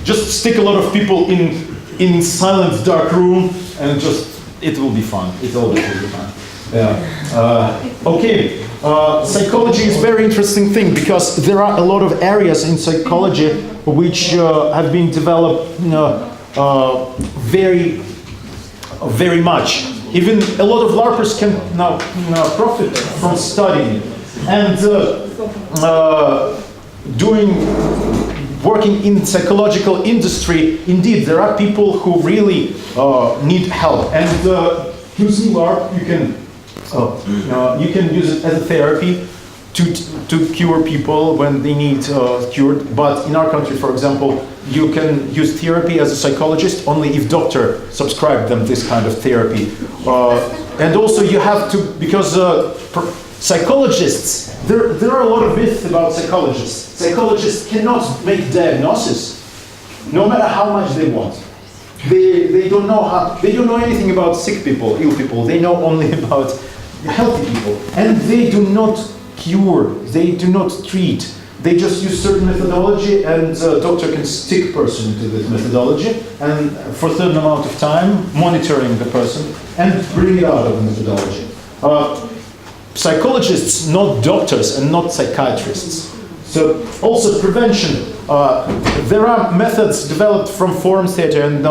just stick a lot of people in silent, dark room, and just, it will be fun. It will be fun. Yeah. Okay. Psychology is a very interesting thing because there are a lot of areas in psychology which have been developed very much. Even a lot of LARPers can now profit from studying and working in psychological industry. Indeed, there are people who really need help, and using LARP, you can use it as a therapy to cure people when they need cured. But in our country, for example, you can use therapy as a psychologist only if doctor subscribed them this kind of therapy. And also you have to, because psychologists, there are a lot of myths about psychologists. Psychologists cannot make diagnosis, no matter how much they want. They don't know anything about sick people, ill people. They know only about healthy people, and they do not cure. They do not treat. They just use certain methodology, and the doctor can stick person to this methodology, and for a certain amount of time, monitoring the person and bring it out of the methodology. Psychologists, not doctors and not psychiatrists. So also prevention. There are methods developed from forum theater and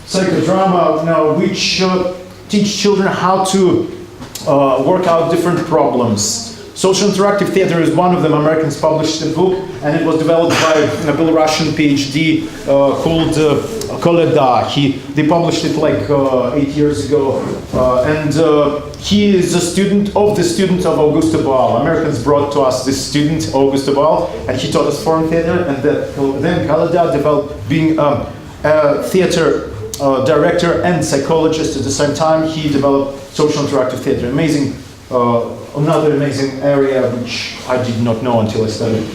psychodrama which teach children how to work out different problems. Social interactive theater is one of them. Americans published a book, and it was developed by a Belarusian PhD called Koleda. They published it like 8 years ago, and he is a student of Augusto Boal. Americans brought to us this student, Augusto Boal, and he taught us foreign theater, and then Koleda developed being a theater director and psychologist at the same time. He developed social interactive theater. Amazing. Another amazing area which I did not know until I studied.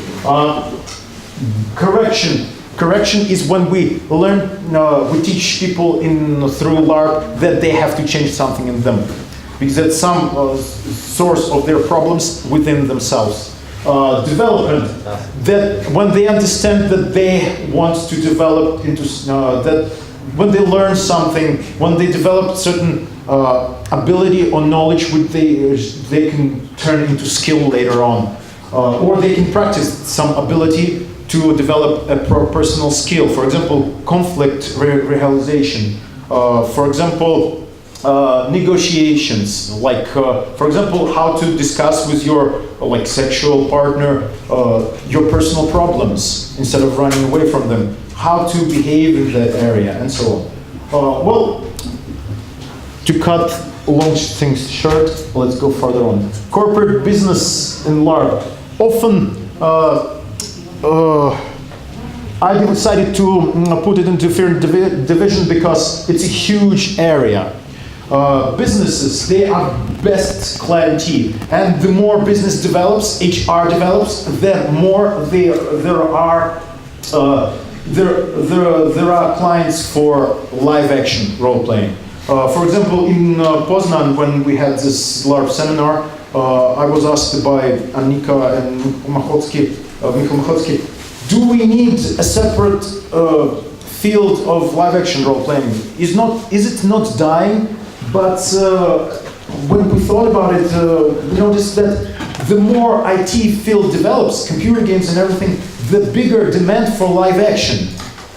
Correction. Correction is when we learn, we teach people through LARP that they have to change something in them, because that's some source of their problems within themselves. Development, that when they understand that they want to develop into, that when they learn something, when they develop certain ability or knowledge which they can turn into skill later on, or they can practice some ability to develop a personal skill. For example, conflict realization. For example, negotiations. Like, for example, how to discuss with your sexual partner your personal problems instead of running away from them. How to behave in that area, and so on. Well, to cut long things short, let's go further on. Corporate business in LARP. Often, I decided to put it into different division because it's a huge area. Businesses, they are best clientele, and the more business develops, HR develops, the more there are clients for live action role playing. For example, in Poznan, when we had this LARP seminar, I was asked by Annika and Michael Machotsky, do we need a separate field of live action role playing? Is it not dying? But when we thought about it, we noticed that the more IT field develops, computer games and everything, the bigger demand for live action,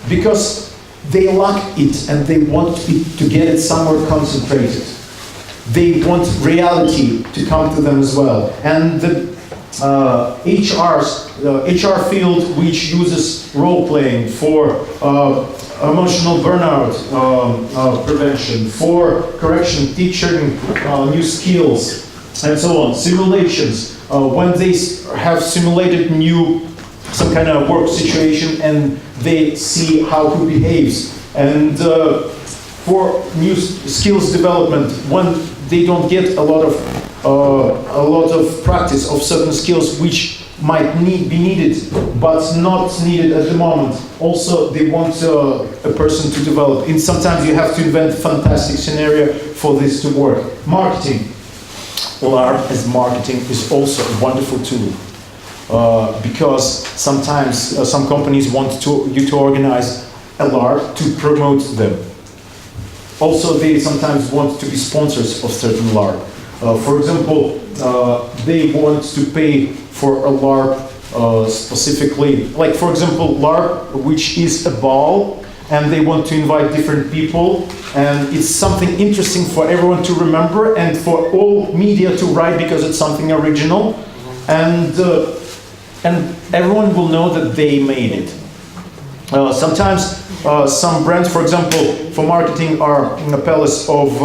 because they lack it and they want to get it somewhere concentrated. They want reality to come to them as well. And the HR field, which uses role-playing for emotional burnout prevention, for correction, teaching new skills, and so on. Simulations, when they have simulated some kind of work situation and they see how who behaves. And for new skills development, when they don't get a lot of practice of certain skills which might be needed, but not needed at the moment. Also, they want a person to develop. And sometimes you have to invent a fantastic scenario for this to work. Marketing. LARP as marketing is also a wonderful tool. because sometimes some companies want you to organize a LARP to promote them. Also, they sometimes want to be sponsors of certain LARP. For example, they want to pay for a LARP specifically, like for example, LARP, which is a ball, and they want to invite different people, and it's something interesting for everyone to remember and for all media to write because it's something original, and everyone will know that they made it. Sometimes some brands, for example, for marketing are in a palace of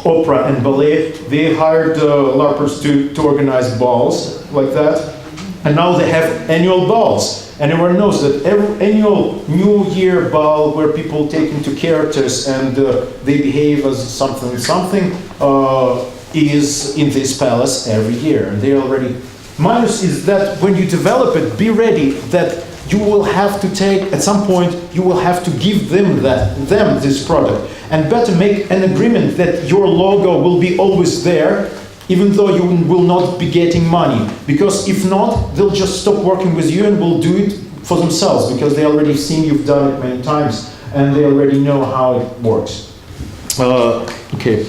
opera and ballet. They hired LARPers to organize balls like that. And now they have annual balls. And everyone knows that every annual New Year ball where people take into characters and they behave as something is in this palace every year. And they already... Minus is that when you develop it, be ready that you will have to take, at some point, you will have to give them this product. And better make an agreement that your logo will be always there, even though you will not be getting money. Because if not, they'll just stop working with you and will do it for themselves, because they already seen you've done it many times, and they already know how it works. Okay,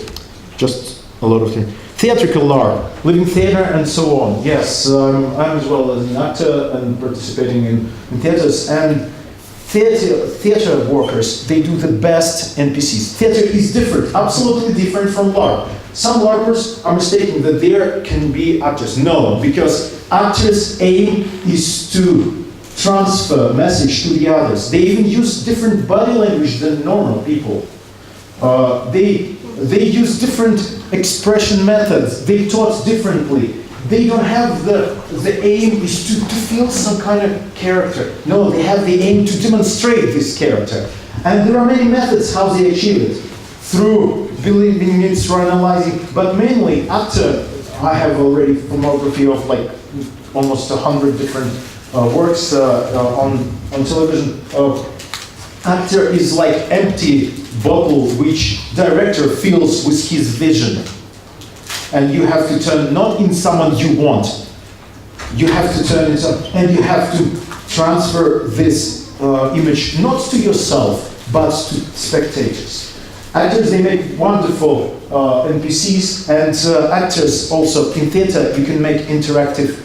just a lot of things. Theatrical LARP, living theater and so on. Yes, I'm as well as an actor and participating in theaters, and theater workers, they do the best NPCs. Theater is different, absolutely different from LARP. Some LARPers are mistaken that there can be actors. No, because actors' aim is to transfer message to the others. They even use different body language than normal people. They use different expression methods. They taught differently. They don't have the aim is to feel some kind of character. No, they have the aim to demonstrate this character. And there are many methods how they achieve it. Through believing it, through analyzing, but mainly actor. I have already filmography of like almost 100 different works on television. Actor is like empty bottle which director fills with his vision. And you have to turn not in someone you want. You have to turn into, and you have to transfer this image not to yourself, but to spectators. Actors, they make wonderful NPCs, and actors also in theater, you can make interactive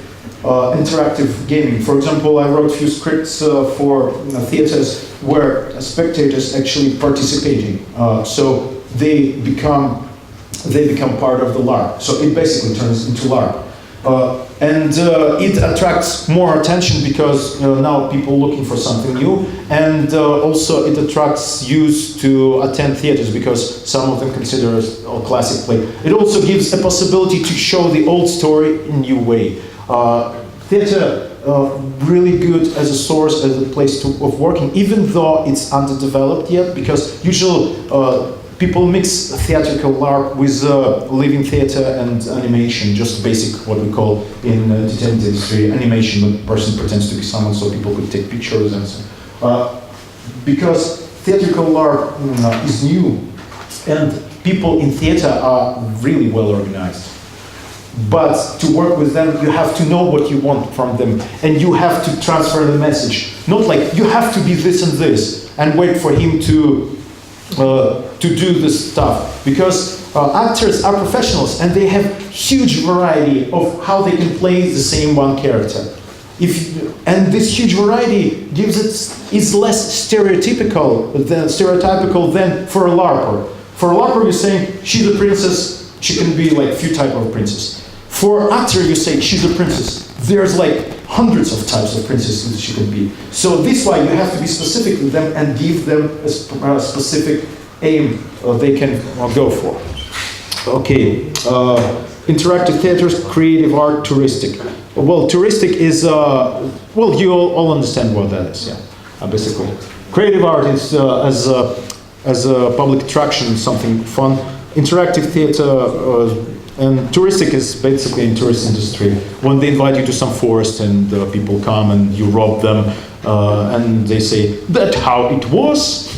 gaming. For example, I wrote a few scripts for theaters where spectators actually participating. So they become part of the LARP. So it basically turns into LARP. And it attracts more attention because now people looking for something new, and also it attracts youth to attend theaters because some of them consider it a classic play. It also gives a possibility to show the old story in a new way. Theater really good as a source, as a place of working, even though it's underdeveloped yet, because usually people mix theatrical LARP with living theater and animation, just basic, what we call in the entertainment industry, animation. The person pretends to be someone so people could take pictures and so on. Because theatrical LARP is new, and people in theater are really well organized. But to work with them, you have to know what you want from them, and you have to transfer the message. Not like, you have to be this and this, and wait for him to do this stuff. Because actors are professionals, and they have huge variety of how they can play the same one character. And this huge variety is less stereotypical than for a LARPer. For a LARPer, you're saying, she's a princess, she can be like a few types of princess. For actor, you say she's a princess. There's like hundreds of types of princesses she can be. So this why you have to be specific with them and give them a specific aim they can go for. Okay, interactive theaters, creative art, touristic. Well, touristic is, well, you all understand what that is, yeah, basically. Creative art is as a public attraction, something fun. Interactive theater and touristic is basically in tourist industry. When they invite you to some forest and people come and you rob them and they say, that's how it was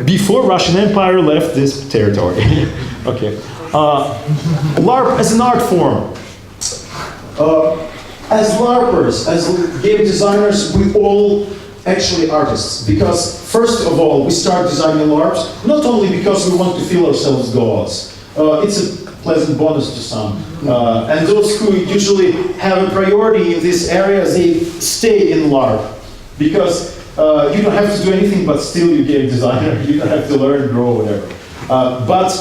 before Russian Empire left this territory. Okay. LARP as an art form. as LARPers, as game designers, we all actually artists. Because first of all, we start designing LARPs, not only because we want to feel ourselves gods. It's a pleasant bonus to some. And those who usually have a priority in this area, they stay in LARP. Because you don't have to do anything, but still you're game designer. You don't have to learn, grow, whatever. But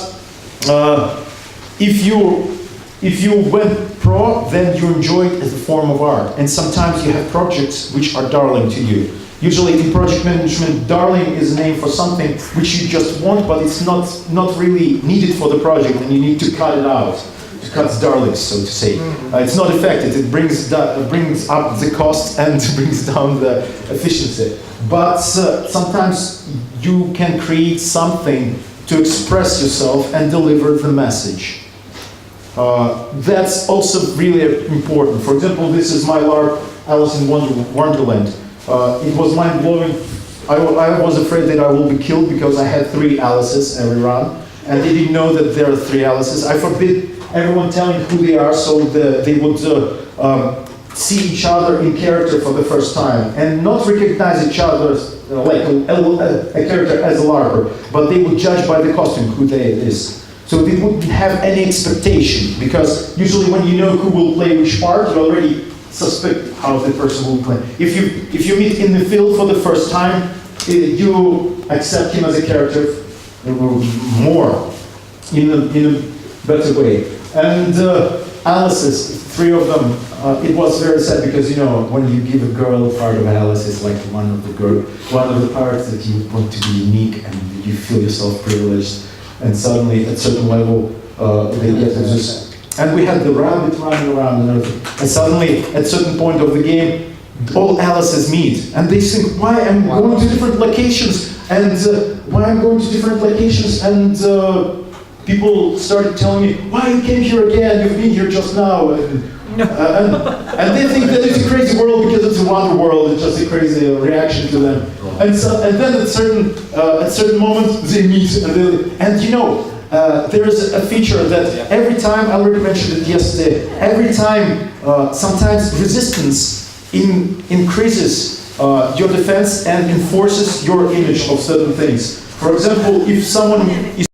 if you went pro, then you enjoy it as a form of art. And sometimes you have projects which are darling to you. Usually in project management, darling is a name for something which you just want, but it's not really needed for the project, and you need to cut it out. To cut darlings, so to say. It's not effective. It brings up the cost and brings down the efficiency. But sometimes you can create something to express yourself and deliver the message. That's also really important. For example, this is my LARP, Alice in Wonderland. It was mind-blowing. I was afraid that I will be killed because I had 3 Alices every round, and they didn't know that there are 3 Alices. I forbid everyone telling who they are, so they would see each other in character for the first time, and not recognize each other like a character as a LARPer, but they would judge by the costume who they is. So they wouldn't have any expectation, because usually when you know who will play which part, you already suspect how the person will play. If you meet in the field for the first time, you accept him as a character more in a better way. And Alice's, 3 of them, it was very sad because, you know, when you give a girl a part of Alice, it's like one of the parts that you want to be unique and you feel yourself privileged, and suddenly at certain level they get this. And we had the rabbit running around and everything. And suddenly, at certain point of the game, all Alices meet. And they think, why I'm going to different locations? And people started telling me, why you came here again? You've been here just now. And they think that it's a crazy world because it's a wonder world. It's just a crazy reaction to them. And then at certain moments they meet. And you know, there is a feature that every time, I already mentioned it yesterday, every time sometimes resistance increases your defense and enforces your image of certain things. For example, if someone is